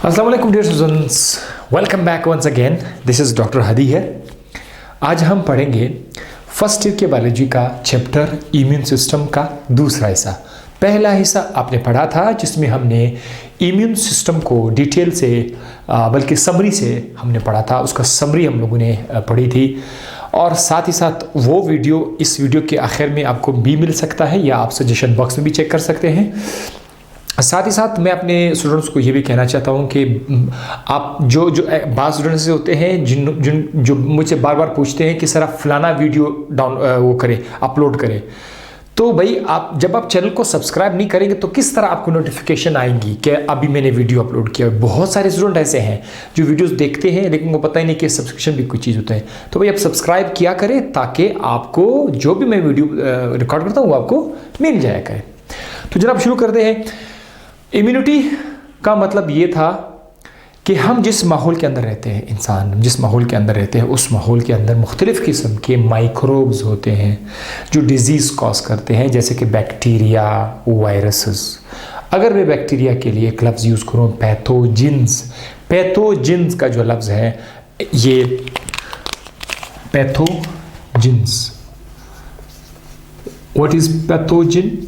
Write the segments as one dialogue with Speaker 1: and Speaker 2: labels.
Speaker 1: अस्सलाम वालेकुम dear students, welcome back once again. This is doctor Hadi है। आज हम पढ़ेंगे फर्स्ट ईयर के बायोलॉजी का चैप्टर इम्यून सिस्टम का दूसरा हिस्सा। पहला हिस्सा आपने पढ़ा था जिसमें हमने इम्यून सिस्टम को डिटेल से बल्कि समरी से हमने पढ़ा था। उसका समरी हम लोगों ने पढ़ी थी और साथ ही साथ वो वीडियो इस वीडियो के आखिर में आपको भी मिल सकता है या आप सजेशन बॉक्स में भी चेक कर सकते हैं। साथ ही साथ मैं अपने स्टूडेंट्स को ये भी कहना चाहता हूँ कि आप जो बाज़ स्टूडेंट्स होते हैं जो मुझसे बार बार पूछते हैं कि सर आप फलाना वीडियो वो करें, अपलोड करें, तो भाई आप जब आप चैनल को सब्सक्राइब नहीं करेंगे तो किस तरह आपको नोटिफिकेशन आएंगी कि अभी मैंने वीडियो अपलोड किया। बहुत सारे स्टूडेंट ऐसे हैं जो वीडियोस देखते हैं लेकिन वो पता ही नहीं कि सब्सक्रिप्शन भी कोई चीज़ होता है। तो भाई आप सब्सक्राइब किया करें ताकि आपको जो भी मैं वीडियो रिकॉर्ड करता हूँ वो आपको मिल जाया करे। तो जनाब शुरू करते हैं। इम्यूनिटी का मतलब ये था कि हम जिस माहौल के अंदर रहते हैं, इंसान जिस माहौल के अंदर रहते हैं उस माहौल के अंदर मुख्तलिफ़ किस्म के माइक्रोब्स होते हैं जो डिजीज़ कॉज करते हैं, जैसे कि बैक्टीरिया, वायरसेस। अगर मैं बैक्टीरिया के लिए एक लफ्ज़ यूज़ करूँ पैथोजिन्स, पैथोजिन्स का जो लफ्ज़ है ये pathogens. What is pathogen?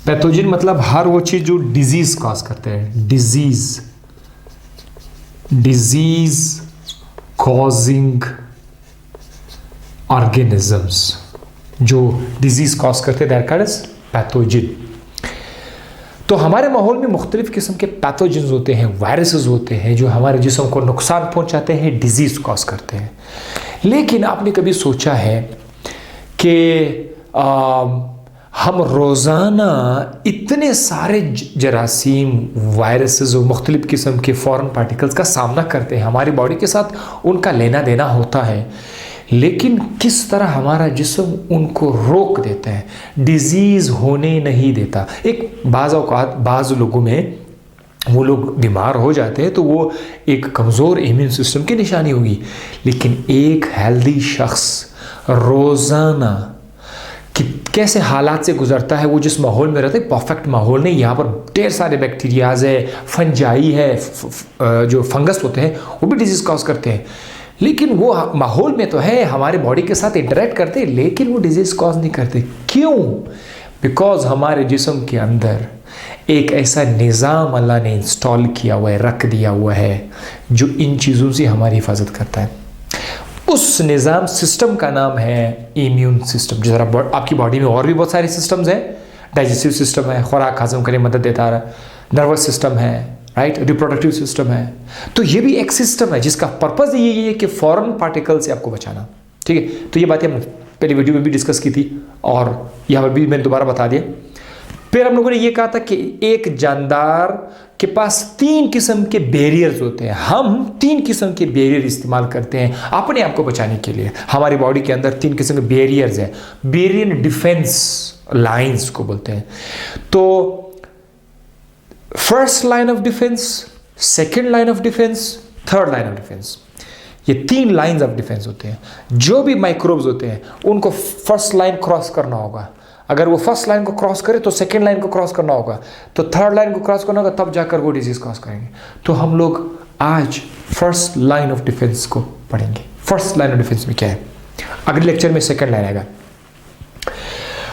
Speaker 1: Pathogen मतलब हर वो चीज़ जो डिजीज़ कॉज करते हैं, डिजीज कॉजिंग ऑर्गेनिजम्स, जो डिजीज़ कॉज करते हैं दैट कॉल्ड एज पैथोजिन। तो हमारे माहौल में मुख्तलिफ़ किस्म के पैथोजिन्स होते हैं, वायरसेस होते हैं जो हमारे जिस्म को नुकसान पहुंचाते हैं, डिजीज़ कॉज करते हैं। लेकिन आपने कभी सोचा है कि हम रोज़ाना इतने सारे जरासीम, वायरसेस और मुख्तलिफ़ किस्म के फॉरेन पार्टिकल्स का सामना करते हैं, हमारी बॉडी के साथ उनका लेना देना होता है, लेकिन किस तरह हमारा जिस्म उनको रोक देता है, डिजीज़ होने नहीं देता। एक बाज़ औक़ात बाज़ लोगों में वो लोग बीमार हो जाते हैं तो वो एक कमज़ोर इम्यून सिस्टम की निशानी होगी, लेकिन एक हेल्दी शख्स रोज़ाना कि कैसे हालात से गुजरता है, वो जिस माहौल में रहता है परफेक्ट माहौल नहीं, यहाँ पर ढेर सारे बैक्टीरियाज है, फंजाई है, जो फंगस होते हैं वो भी डिजीज़ कॉज करते हैं, लेकिन वो माहौल में तो है, हमारे बॉडी के साथ इंटरेक्ट करते हैं लेकिन वो डिजीज़ कॉज नहीं करते। क्यों? बिकॉज हमारे जिस्म के अंदर एक ऐसा निज़ाम अल्लाह ने इंस्टॉल किया हुआ है, रख दिया हुआ है, जो इन चीज़ों से हमारी हिफाजत करता है। उस निज़ाम सिस्टम का नाम है इम्यून सिस्टम। जिस तरह आपकी बॉडी में और भी बहुत सारे सिस्टम्स हैं, डाइजेस्टिव सिस्टम है, खुराक हजम करने में मदद देता है, नर्वस सिस्टम है, राइट, रिप्रोडक्टिव सिस्टम है। तो ये भी एक सिस्टम है जिसका पर्पज़ ये है कि फॉरेन पार्टिकल से आपको बचाना। ठीक है, तो ये बातें हमने पहले वीडियो में भी डिस्कस की थी और यहाँ पर भी मैंने दोबारा बता दिया। फिर हम लोगों ने ये कहा था कि एक जानदार के पास 3 किस्म के बैरियर्स होते हैं। हम 3 किस्म के बैरियर इस्तेमाल करते हैं अपने आप को बचाने के लिए। हमारी बॉडी के अंदर 3 किस्म के बैरियर्स हैं, बैरियर डिफेंस लाइंस को बोलते हैं। तो first line of defence, second line of defence, third line of defence, ये 3 लाइंस ऑफ डिफेंस होते हैं। जो भी माइक्रोब्स होते हैं उनको फर्स्ट लाइन क्रॉस करना होगा। अगर वो फर्स्ट लाइन को क्रॉस करे तो सेकेंड लाइन को क्रॉस करना होगा, तो थर्ड लाइन को क्रॉस करना होगा, तब जाकर वो डिजीज क्रॉस करेंगे। तो हम लोग आज फर्स्ट लाइन ऑफ डिफेंस को पढ़ेंगे। फर्स्ट लाइन ऑफ डिफेंस में क्या है, अगले लेक्चर में सेकेंड लाइन आएगा।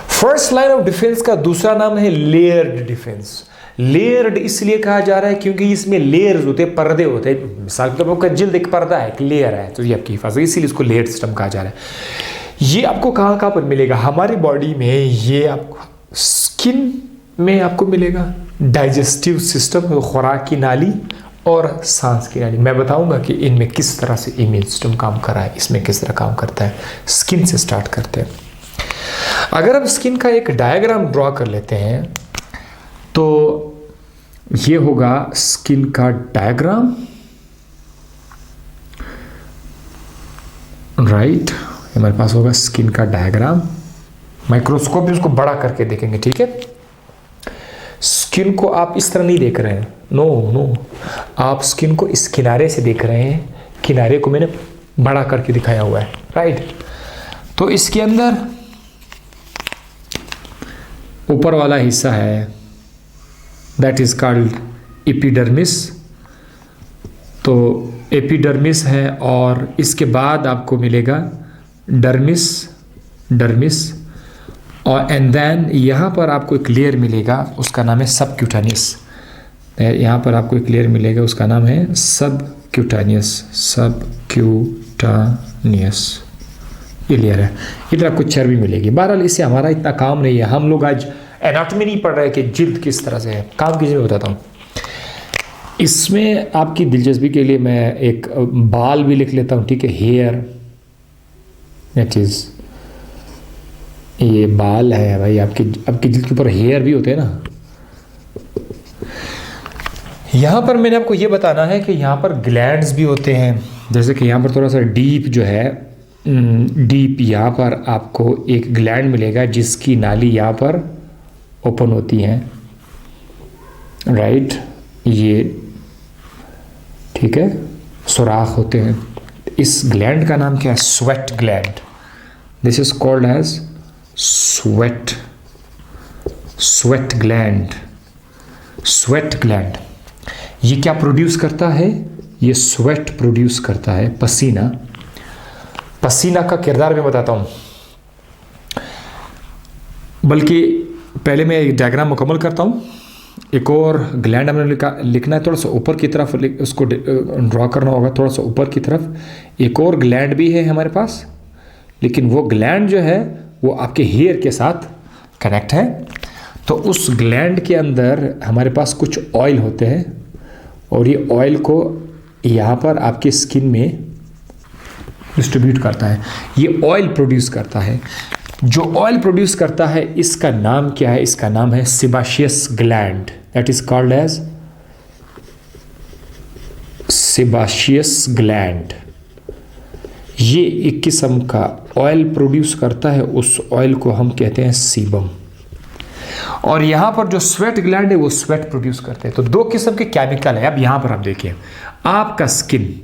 Speaker 1: फर्स्ट लाइन ऑफ डिफेंस का दूसरा नाम है लेयर्ड डिफेंस। लेयर्ड इसलिए कहा जा रहा है क्योंकि इसमें लेयर्स होते हैं, पर्दे होते हैं। मिसाल के तौर पर जिल्द एक पर्दा है, एक लेयर है, तो ये आपकी हिफाजत, इसीलिए इसको लेयर्ड सिस्टम कहा जा रहा है। ये आपको कहाँ कहाँ पर मिलेगा हमारी बॉडी में? ये आपको स्किन में आपको मिलेगा, डाइजेस्टिव सिस्टम, खुराक की नाली और सांस की नाली। मैं बताऊंगा कि इनमें किस तरह से इम्यून सिस्टम काम कर रहा है, इसमें किस तरह काम करता है। स्किन से स्टार्ट करते हैं। अगर हम स्किन का एक डायग्राम ड्रॉ कर लेते हैं तो ये होगा स्किन का डायग्राम, राइट। हमारे पास होगा स्किन का डायग्राम, माइक्रोस्कोप भी उसको बड़ा करके देखेंगे। ठीक है, स्किन को आप इस तरह नहीं देख रहे हैं, नो, आप स्किन को इस किनारे से देख रहे हैं, किनारे को मैंने बड़ा करके दिखाया हुआ है, राइट। तो इसके अंदर ऊपर वाला हिस्सा है दैट इज़ कॉल्ड एपिडर्मिस। तो एपिडर्मिस है और इसके बाद आपको मिलेगा डर्मिस और एंड देन यहाँ पर आपको एक लेयर मिलेगा, उसका नाम है सबक्यूटानियस। यहाँ पर आपको एक लेयर मिलेगा, उसका नाम है सबक्यूटानियस। ये लेयर है, इतना कुछ चर्बी मिलेगी। बहरहाल इससे हमारा इतना काम नहीं है, हम लोग आज एनाटॉमी नहीं पढ़ रहे कि जिल्द किस तरह से है। काम कीजिए, मैं बताता हूँ। इसमें आपकी दिलचस्पी के लिए मैं एक बाल भी लिख लेता हूँ, ठीक है। हेयर, दैट इज, ये बाल है भाई। आपकी जिल्द के ऊपर हेयर भी होते हैं ना। यहाँ पर मैंने आपको ये बताना है कि यहाँ पर ग्लैंड्स भी होते हैं। जैसे कि यहाँ पर थोड़ा सा डीप जो है, डीप यहाँ पर आपको एक ग्लैंड मिलेगा जिसकी नाली यहाँ पर ओपन होती है, राइट। ये ठीक है, सुराख होते हैं। इस ग्लैंड का नाम क्या है? Sweat gland. This is called as sweat gland. ये क्या प्रोड्यूस करता है? ये स्वेट प्रोड्यूस करता है, पसीना का किरदार मैं बताता हूं। बल्कि पहले मैं एक डायग्राम मुकम्मल करता हूं। एक और ग्लैंड हमने लिखना है, थोड़ा सा ऊपर की तरफ उसको ड्रॉ करना होगा, थोड़ा सा ऊपर की तरफ। एक और ग्लैंड भी है हमारे पास, लेकिन वो ग्लैंड जो है वो आपके हेयर के साथ कनेक्ट है। तो उस ग्लैंड के अंदर हमारे पास कुछ ऑयल होते हैं और ये ऑयल को यहाँ पर आपके स्किन में डिस्ट्रीब्यूट करता है। ये ऑयल प्रोड्यूस करता है। जो ऑयल प्रोड्यूस करता है इसका नाम क्या है? इसका नाम है sebaceous gland. That is called as sebaceous gland. ये एक किस्म का ऑयल प्रोड्यूस करता है, उस ऑयल को हम कहते हैं सीबम। और यहाँ पर जो स्वेट ग्लैंड है वो स्वेट प्रोड्यूस करते हैं। तो दो किस्म के केमिकल है। अब यहाँ पर आप देखिए, आपका स्किन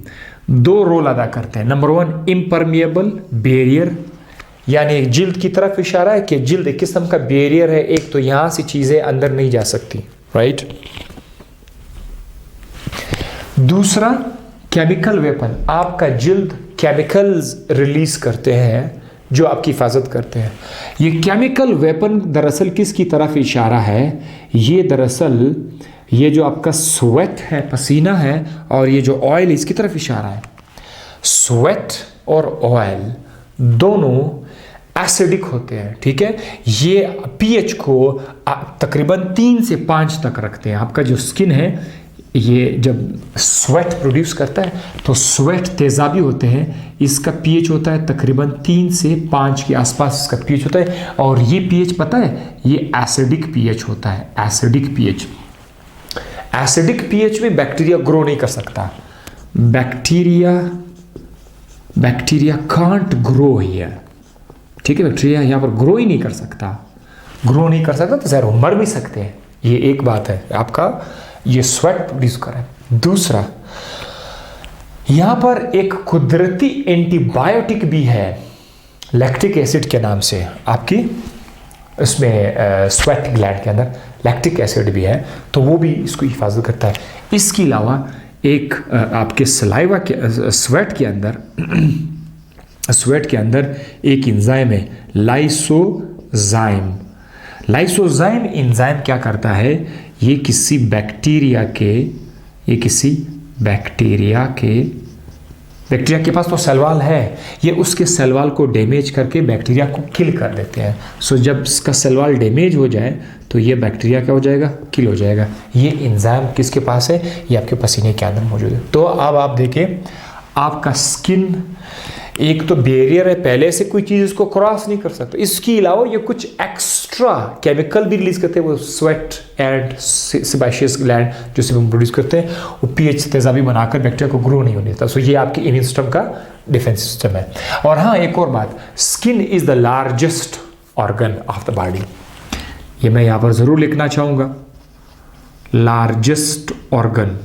Speaker 1: दो रोल अदा करते हैं। नंबर वन, इम्परमिएबल बैरियर, यानी जिल्द की तरफ इशारा है कि जिल्द एक किस्म का बैरियर है। एक तो यहाँ से चीज़ें अंदर नहीं जा सकती, राइट। दूसरा, केमिकल वेपन। आपका जिल्द केमिकल्स रिलीज करते हैं जो आपकी हिफाजत करते हैं। ये केमिकल वेपन दरअसल किसकी तरफ इशारा है? ये दरअसल ये जो आपका स्वेट है, पसीना है, और ये जो ऑयल इसकी तरफ इशारा है। स्वेट और ऑयल दोनों एसिडिक होते हैं, ठीक है। ये पीएच को तकरीबन 3 से 5 तक रखते हैं। आपका जो स्किन है ये जब स्वेट प्रोड्यूस करता है तो स्वेट तेजाबी होते हैं। इसका पीएच होता है तकरीबन 3 से 5 के आसपास इसका पीएच होता है। और ये पीएच पता है, ये एसिडिक पीएच होता है। एसिडिक पीएच में बैक्टीरिया ग्रो नहीं कर सकता। बैक्टीरिया कांट ग्रो हियर, ठीक है। बैक्टीरिया यहाँ पर ग्रो ही नहीं कर सकता। तो ज़रा मर भी सकते हैं। ये एक बात है, आपका ये स्वेट प्रोड्यूस करे। दूसरा, यहाँ पर एक कुदरती एंटीबायोटिक भी है लैक्टिक एसिड के नाम से। आपकी इसमें स्वेट ग्लैंड के अंदर लैक्टिक एसिड भी है, तो वो भी इसको हिफाजत करता है। इसके अलावा एक आपके सलाइवा के स्वेट के अंदर एक एंजाइम है, लाइसोजाइम। लाइसोजाइम एंजाइम क्या करता है? ये किसी बैक्टीरिया के पास तो सेल वॉल है, ये उसके सेल वॉल को डैमेज करके बैक्टीरिया को किल कर देते हैं। सो जब इसका सेल वॉल डैमेज हो जाए तो ये बैक्टीरिया क्या हो जाएगा? किल हो जाएगा। ये एंजाइम किसके पास है? ये आपके पसीने के अंदर मौजूद है। तो अब आप देखिए, आपका स्किन एक तो बैरियर है, पहले से कोई चीज़ इसको क्रॉस नहीं कर सकता। इसके अलावा ये कुछ एक्स्ट्रा केमिकल भी रिलीज करते हैं, वो स्वेट एंड सेबाशियस ग्लैंड जो सीबम प्रोड्यूस करते हैं, वो पीएच तेजाबी बनाकर बैक्टीरिया को ग्रो नहीं होने देता। सो ये आपके इम्यून सिस्टम का डिफेंस सिस्टम है। और हाँ, एक और बात, skin is the largest organ of the body. ये मैं यहाँ पर ज़रूर लिखना चाहूँगा, लार्जेस्ट ऑर्गन।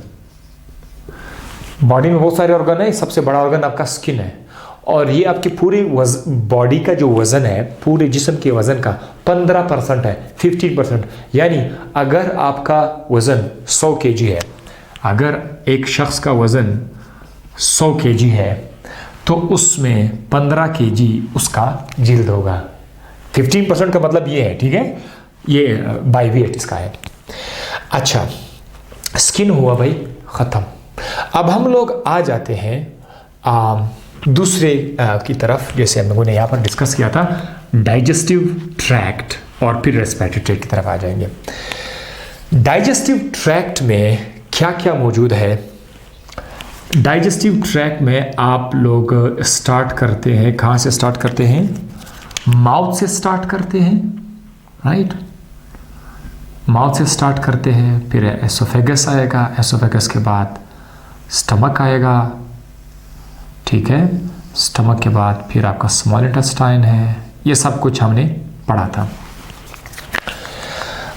Speaker 1: बॉडी में बहुत सारे ऑर्गन है, सबसे बड़ा ऑर्गन आपका स्किन है। और ये आपकी पूरी बॉडी का जो वज़न है, पूरे जिस्म के वज़न का 15% है, 15%। यानी अगर आपका वज़न 100 kg है, अगर एक शख्स का वज़न 100 kg है तो उसमें 15 kg उसका जिल्द होगा। 15% का मतलब ये है, ठीक है, ये बाई वेट इसका है। अच्छा, स्किन हुआ भाई ख़त्म। अब हम लोग आ जाते हैं दूसरे की तरफ, जैसे हम लोगों ने यहाँ पर डिस्कस किया था, डाइजेस्टिव ट्रैक्ट और फिर रेस्पिरेटरी ट्रैक्ट की तरफ आ जाएंगे। डाइजेस्टिव ट्रैक्ट में क्या क्या मौजूद है? डाइजेस्टिव ट्रैक्ट में आप लोग स्टार्ट करते हैं, कहाँ से स्टार्ट करते हैं? माउथ से स्टार्ट करते हैं, राइट? माउथ से स्टार्ट करते हैं, फिर एसोफेगस आएगा, एसोफेगस के बाद स्टमक आएगा, ठीक है, स्टमक के बाद फिर आपका स्मॉल इंटेस्टाइन है। ये सब कुछ हमने पढ़ा था।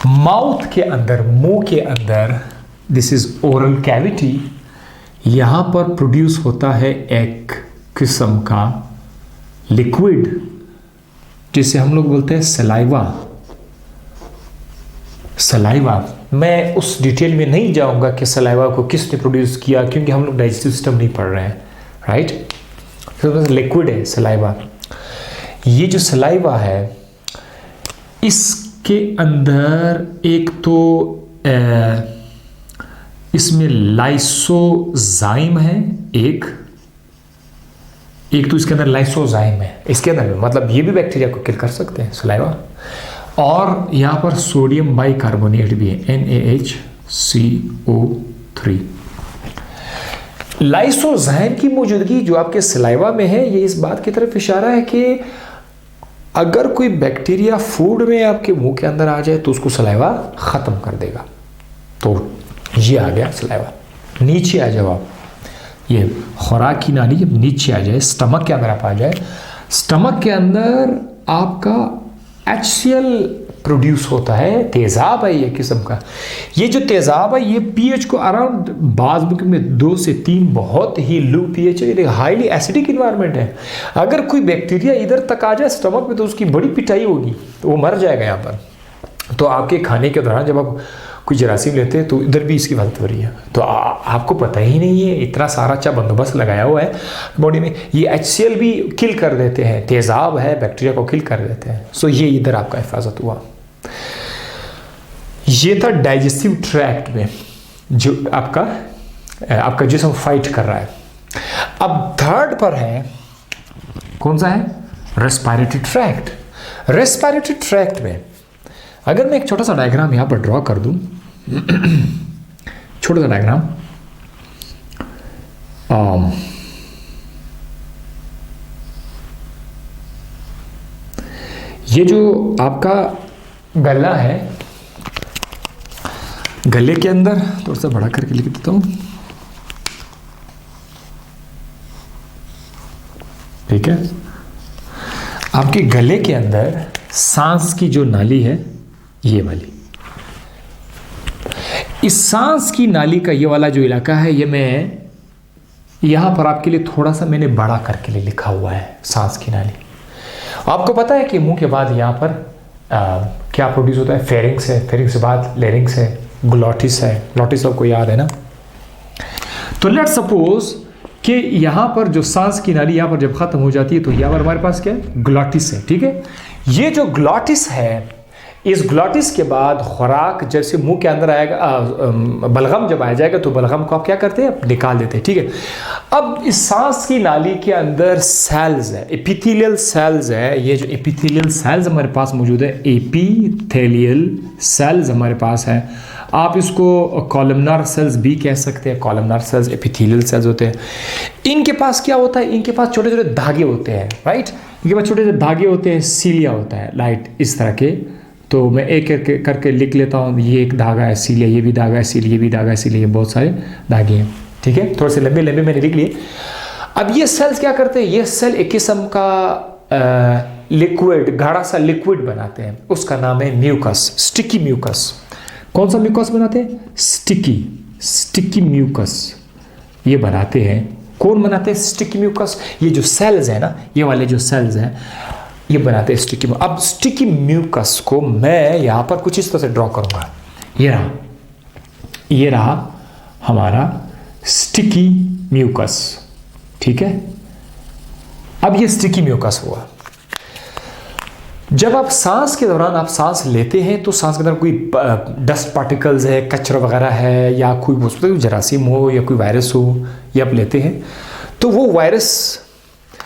Speaker 1: माउथ के अंदर, मुंह के अंदर, दिस इज ओरल कैविटी, यहाँ पर प्रोड्यूस होता है एक किस्म का लिक्विड जिसे हम लोग बोलते हैं सलाइवा। सलाइवा, मैं उस डिटेल में नहीं जाऊंगा कि सलाइवा को किसने प्रोड्यूस किया, क्योंकि हम लोग डाइजेस्टिव सिस्टम नहीं पढ़ रहे हैं, राइट? लिक्विड है सलाइवा। ये जो सलाइवा है, इसके अंदर एक तो इसमें लाइसोजाइम है, एक तो इसके अंदर लाइसोजाइम है, इसके अंदर मतलब ये भी बैक्टीरिया को किल कर सकते हैं, सलाइवा। और यहाँ पर सोडियम बाइकार्बोनेट भी है, NaHCO3। लाइसोजाइम की मौजूदगी जो आपके सलाइवा में है, ये इस बात की तरफ इशारा है कि अगर कोई बैक्टीरिया फूड में आपके मुंह के अंदर आ जाए तो उसको सलाइवा ख़त्म कर देगा। तो ये आ गया सलाइवा। नीचे आ जाओ आप, ये खुराक की नाली जब नीचे आ जाए, स्टमक के अंदर आप आ जाए, स्टमक के अंदर आपका HCl प्रोड्यूस होता है, तेज़ाब है ये किस्म का। ये जो तेज़ाब है ये pH को अराउंड बाज़ बुक में 2 से 3 बहुत ही लो pH है, ये हाईली एसिडिक इन्वायरमेंट है। अगर कोई बैक्टीरिया इधर तक आ जाए स्टमक में तो उसकी बड़ी पिटाई होगी, तो वो मर जाएगा यहाँ पर। तो आपके खाने के दौरान जब आप कोई जरासीम लेते हैं तो इधर भी इसकी हालत हो रही है, तो आपको पता ही नहीं है, इतना सारा अच्छा बंदोबस्त लगाया हुआ है बॉडी में। ये HCl भी किल कर देते हैं, तेज़ाब है, बैक्टीरिया को किल कर देते हैं। सो ये इधर आपका हिफाजत हुआ। ये था डाइजेस्टिव ट्रैक्ट में जो आपका जिस्म फाइट कर रहा है। अब थर्ड पर है, कौन सा है? Respiratory tract. रेस्पिरेटरी ट्रैक्ट में अगर मैं एक छोटा सा डायग्राम यहाँ पर ड्रॉ कर दूं, छोटा सा डायग्राम, ये जो आपका गला है, गले के अंदर थोड़ा सा बड़ा करके लिख देता हूं, ठीक है। आपके गले के अंदर सांस की जो नाली है, ये वाली, इस सांस की नाली का ये वाला जो इलाका है, ये मैं यहां पर आपके लिए थोड़ा सा मैंने बड़ा करके लिए लिखा हुआ है, सांस की नाली। आपको पता है कि मुंह के बाद यहां पर क्या प्रोड्यूस होता है? फेरिंग्स है, फेरिंग्स के बाद लेरिंग्स है, ग्लॉटिस है। ग्लॉटिस आपको याद है ना? तो लेट्स सपोज कि यहां पर जो सांस की नाली यहां पर जब खत्म हो जाती है तो यहां पर हमारे पास क्या है? ग्लॉटिस है, ठीक है। ये जो ग्लॉटिस है, इस ग्लॉटिस के बाद खुराक जैसे मुंह के अंदर आएगा, बलगम जब आ जाएगा तो बलगम को आप क्या करते हैं? निकाल देते हैं, ठीक है। अब इस सांस की नाली के अंदर सेल्स है, एपिथेलियल सेल्स है। ये जो एपिथेलियल सेल्स हमारे पास मौजूद है, एपिथेलियल सेल्स हमारे पास है। आप इसको कॉलमनार सेल्स भी कह सकते हैं। कॉलमनार सेल्स एपिथेलियल सेल्स होते हैं। इनके पास क्या होता है? इनके पास छोटे छोटे धागे होते हैं, राइट। इनके पास छोटे छोटे धागे होते हैं, सीलिया होता है, लाइट इस तरह के। तो मैं एक करके लिख लेता हूँ। ये एक धागा है सीलिया, ये भी धागा है सीलिया, ये भी धागा है सीलिया, ये बहुत सारे धागे हैं, ठीक है। थोड़े से लंबे लंबे मैंने लिख लिए। अब ये सेल्स क्या करते हैं? ये सेल एक किस्म का लिक्विड, गाढ़ा सा लिक्विड बनाते हैं, उसका नाम है म्यूकस, स्टिकी म्यूकस। कौन सा म्यूकस बनाते हैं? स्टिकी म्यूकस ये बनाते हैं। कौन बनाते हैं स्टिकी म्यूकस? ये जो सेल्स है ना, ये वाले जो सेल्स हैं ये बनाते हैं स्टिकी। अब स्टिकी म्यूकस को मैं यहाँ पर कुछ इस तरह से ड्रॉ करूँगा। ये रहा हमारा स्टिकी म्यूकस, ठीक है। अब ये स्टिकी म्यूकस हुआ। जब आप सांस के दौरान आप सांस लेते हैं तो सांस के अंदर कोई डस्ट पार्टिकल्स है, कचरा वगैरह है, या कोई जरासीम हो या कोई वायरस हो, ये आप लेते हैं तो वो वायरस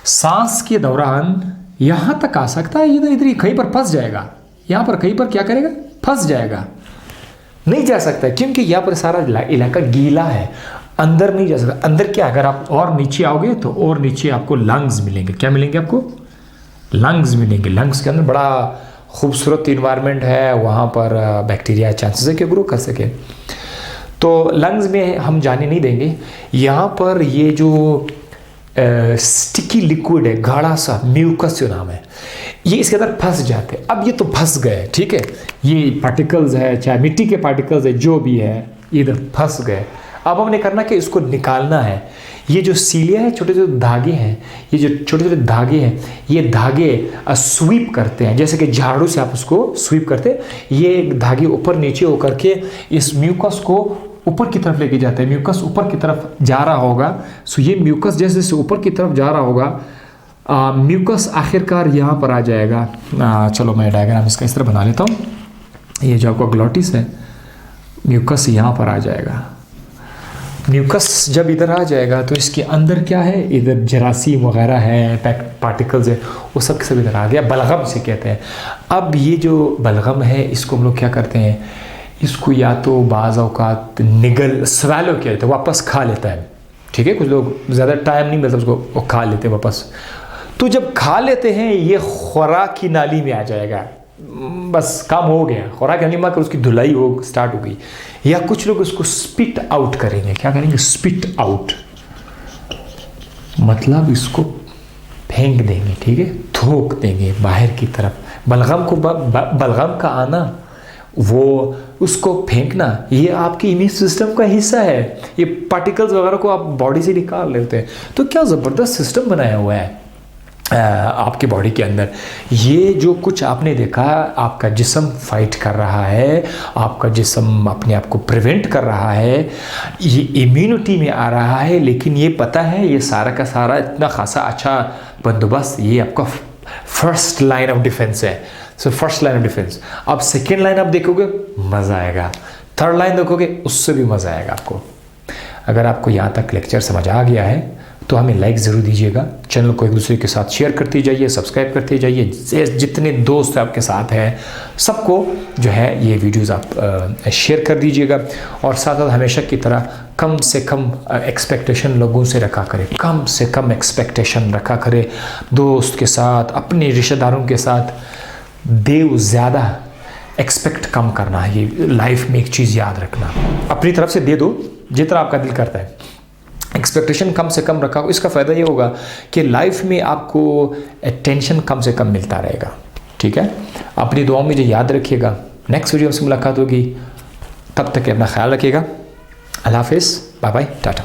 Speaker 1: सांस के दौरान यहाँ तक आ सकता है, इधर कहीं पर फंस जाएगा, यहाँ पर कहीं पर क्या करेगा, फंस जाएगा, नहीं जा सकता क्योंकि यहाँ पर सारा इलाका गीला है, अंदर नहीं जा सकता। अंदर क्या, अगर आप और नीचे आओगे तो और नीचे आपको लंग्स मिलेंगे। क्या मिलेंगे आपको? लंग्स मिलेंगे। लंग्स के अंदर बड़ा खूबसूरत इन्वायरमेंट है, वहाँ पर बैक्टीरिया चांसेस है कि ग्रो कर सके। तो लंग्स में हम जाने नहीं देंगे। यहाँ पर ये जो स्टिकी लिक्विड है, गाढ़ा सा म्यूकस जो नाम है, ये इसके अंदर फंस जाते हैं। अब ये तो फंस गए, ठीक है, ये पार्टिकल्स है, चाहे मिट्टी के पार्टिकल्स है, जो भी है, ये इधर फंस गए। अब हमने करना कि इसको निकालना है। ये जो सीलिया है, छोटे छोटे धागे हैं, ये जो छोटे छोटे धागे हैं, ये धागे स्वीप करते हैं, जैसे कि झाड़ू से आप उसको स्वीप करते हैं। ये धागे ऊपर नीचे होकर के इस म्यूकस को ऊपर की तरफ लेके जाते हैं। म्यूकस ऊपर की तरफ जा रहा होगा, सो ये म्यूकस जैसे जैसे ऊपर की तरफ जा रहा होगा, म्यूकस आखिरकार यहाँ पर आ जाएगा। चलो मैं डायग्राम इसका इस तरह बना लेता हूँ। ये जो आपका ग्लॉटिस है, म्यूकस यहाँ पर आ जाएगा। म्यूकस जब इधर आ जाएगा तो इसके अंदर क्या है, इधर जरासीम वगैरह है, पार्टिकल्स है, वो सब के सब इधर आ गया। बलगम से कहते हैं। अब ये जो बलगम है, इसको हम लोग क्या करते हैं, इसको या तो बाज़ औक़ात निगल स्वैलो किया जाता है, वापस खा लेता है, ठीक है। कुछ लोग ज़्यादा टाइम नहीं मिलता उसको, वो खा लेते हैं वापस। तो जब खा लेते हैं, ये खुराक की नाली में आ जाएगा, बस काम हो गया। खुराक यानी माँ कर उसकी धुलाई हो स्टार्ट हो गई। या कुछ लोग उसको स्पिट आउट करेंगे। क्या करेंगे? स्पिट आउट, मतलब इसको फेंक देंगे, ठीक है, थोक देंगे बाहर की तरफ। बलगम को बलगम का आना, वो उसको फेंकना, ये आपकी इम्यून सिस्टम का हिस्सा है। ये पार्टिकल्स वगैरह को आप बॉडी से निकाल लेते हैं। तो क्या ज़बरदस्त सिस्टम बनाया हुआ है आपके बॉडी के अंदर। ये जो कुछ आपने देखा, आपका जिस्म फाइट कर रहा है, आपका जिस्म अपने आप को प्रिवेंट कर रहा है, ये इम्यूनिटी में आ रहा है। लेकिन ये पता है, ये सारा का सारा इतना खासा अच्छा बंदोबस्त, ये आपका फर्स्ट लाइन ऑफ डिफेंस है। So first line of defence. अब सेकेंड लाइन आप देखोगे, मज़ा आएगा। थर्ड लाइन देखोगे, उससे भी मज़ा आएगा आपको। अगर आपको यहाँ तक लेक्चर समझ आ गया है तो हमें लाइक ज़रूर दीजिएगा। चैनल को एक दूसरे के साथ शेयर करते जाइए, सब्सक्राइब करते जाइए। जितने दोस्त आपके साथ हैं सबको जो है ये वीडियोस आप शेयर कर दीजिएगा। और साथ साथ हमेशा की तरह कम से कम एक्सपेक्टेशन लोगों से रखा करें, कम से कम एक्सपेक्टेशन रखा करें दोस्त के साथ, अपने रिश्तेदारों के साथ। देव ज़्यादा, एक्सपेक्ट कम करना है। ये लाइफ में एक चीज़ याद रखना, अपनी तरफ से दे दो जितना आपका दिल करता है, एक्सपेक्टेशन कम से कम रखा। इसका फ़ायदा ये होगा कि लाइफ में आपको टेंशन कम से कम मिलता रहेगा, ठीक है। अपनी दुआओं में जो याद रखिएगा। नेक्स्ट वीडियो से मुलाकात होगी, तब तक अपना ख्याल रखिएगा। अल्लाह हाफिज़, बाय बाय, टाटा।